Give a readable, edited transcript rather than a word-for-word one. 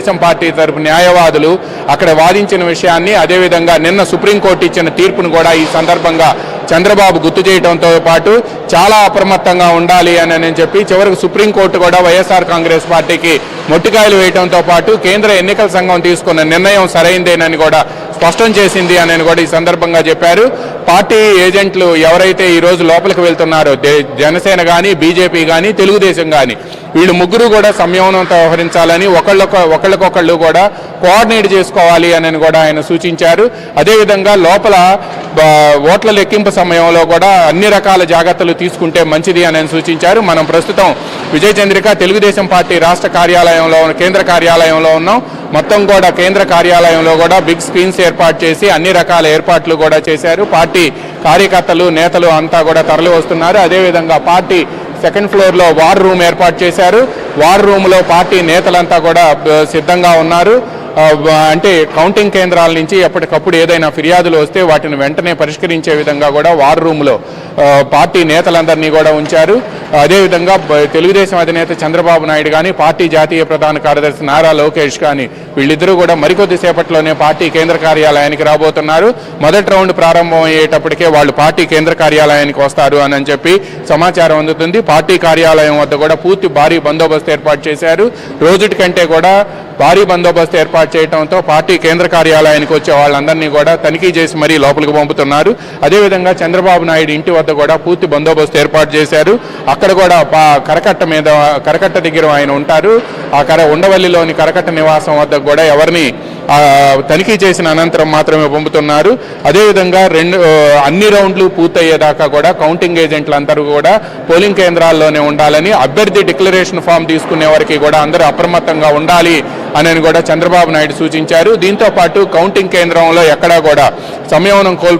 Telugu Desam party తరపు న్యాయవాదులు అక్కడ వాదించిన విషయాన్ని అదేవిధంగా నిన్న సుప్రీంకోర్టు ఇచ్చిన తీర్పును కూడా ఈ సందర్భంగా చంద్రబాబు గుర్తు చేయడంతో పాటు చాలా అప్రమత్తంగా ఉండాలి అని చెప్పి చివరికి సుప్రీంకోర్టు కూడా వైఎస్ఆర్ కాంగ్రెస్ పార్టీకి మొట్టికాయలు వేయడంతో పాటు కేంద్ర ఎన్నికల సంఘం తీసుకున్న నిర్ణయం సరైందేనని కూడా స్పష్టం చేసింది అని కూడా ఈ సందర్భంగా చెప్పారు. పార్టీ ఏజెంట్లు ఎవరైతే ఈరోజు లోపలికి వెళ్తున్నారో జనసేన కానీ బీజేపీ కానీ తెలుగుదేశం కానీ వీళ్ళు ముగ్గురు కూడా సంయమనంతో వ్యవహరించాలని ఒకళ్ళకొకళ్ళు కూడా కోఆర్డినేట్ చేసుకోవాలి అని కూడా ఆయన సూచించారు. అదేవిధంగా లోపల ఓట్ల లెక్కింపు సమయంలో కూడా అన్ని రకాల జాగ్రత్తలు తీసుకుంటే మంచిది అని సూచించారు. మనం ప్రస్తుతం విజయ చంద్రిక తెలుగుదేశం పార్టీ రాష్ట్ర కార్యాలయంలో కేంద్ర కార్యాలయంలో ఉన్నాం. మొత్తం కూడా కేంద్ర కార్యాలయంలో కూడా బిగ్ స్క్రీన్స్ ఏర్పాటు చేసి అన్ని రకాల ఏర్పాట్లు కూడా చేశారు. పార్టీ కార్యకర్తలు నేతలు అంతా కూడా తరలి వస్తున్నారు. అదేవిధంగా పార్టీ సెకండ్ ఫ్లోర్లో వార్ రూమ్ ఏర్పాటు చేశారు. వార్ రూమ్లో పార్టీ నేతలంతా కూడా సిద్ధంగా ఉన్నారు. అంటే కౌంటింగ్ కేంద్రాల నుంచి ఎప్పటికప్పుడు ఏదైనా ఫిర్యాదులు వస్తే వాటిని వెంటనే పరిష్కరించే విధంగా కూడా వార్ రూమ్లో పార్టీ నేతలందరినీ కూడా ఉంచారు. అదేవిధంగా తెలుగుదేశం అధినేత చంద్రబాబు నాయుడు కానీ పార్టీ జాతీయ ప్రధాన కార్యదర్శి నారా లోకేష్ కానీ వీళ్ళిద్దరూ కూడా మరికొద్ది సేపట్లోనే పార్టీ కేంద్ర కార్యాలయానికి రాబోతున్నారు. మొదటి రౌండ్ ప్రారంభం అయ్యేటప్పటికే వాళ్ళు పార్టీ కేంద్ర కార్యాలయానికి వస్తారు అని చెప్పి సమాచారం అందుతుంది. పార్టీ కార్యాలయం వద్ద కూడా పూర్తి భారీ బందోబస్తు ఏర్పాటు చేశారు. రోజుటి కంటే కూడా భారీ బందోబస్తు ఏర్పాటు చేయడంతో పార్టీ కేంద్ర కార్యాలయానికి వచ్చే వాళ్ళందరినీ కూడా తనిఖీ చేసి మరీ లోపలికి పంపుతున్నారు. అదేవిధంగా చంద్రబాబు నాయుడు ఇంటి వద్ద కూడా పూర్తి బందోబస్తు ఏర్పాటు చేశారు. అక్కడ కూడా కరకట్ట దగ్గర ఆయన ఉంటారు. ఉండవల్లిలోని కరకట్ట నివాసం వద్ద కూడా ఎవరిని తనిఖీ చేసిన అనంతరం మాత్రమే పంపుతున్నారు. అదేవిధంగా అన్ని రౌండ్లు పూర్తయ్యేదాకా కూడా కౌంటింగ్ ఏజెంట్లందరూ కూడా పోలింగ్ కేంద్రాల్లోనే ఉండాలని, అభ్యర్థి డిక్లరేషన్ ఫామ్ తీసుకునే వరకు కూడా అందరూ అప్రమత్తంగా ఉండాలి అని కూడా చంద్రబాబు నాయుడు సూచించారు. దీంతో పాటు కౌంటింగ్ కేంద్రంలో ఎక్కడా కూడా సంయమనం